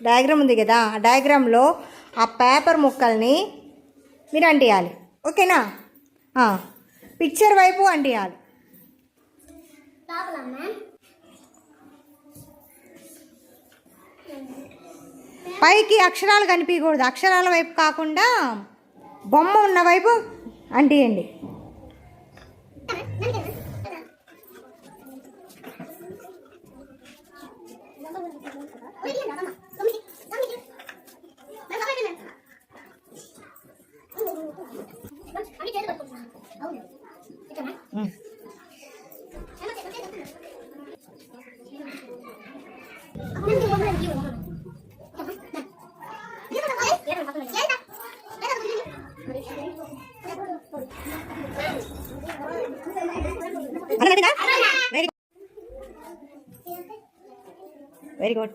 Diagram ఉంది కదా, ఆ డయాగ్రామ్లో ఆ పేపర్ ముక్కల్ని మీరు అంటియాలి. ఓకేనా? పిక్చర్ వైపు అంటియాలి. పైకి అక్షరాలు కనిపించకూడదు, అక్షరాల వైపు కాకుండా బొమ్మ ఉన్న వైపు అంటియండి. Very good.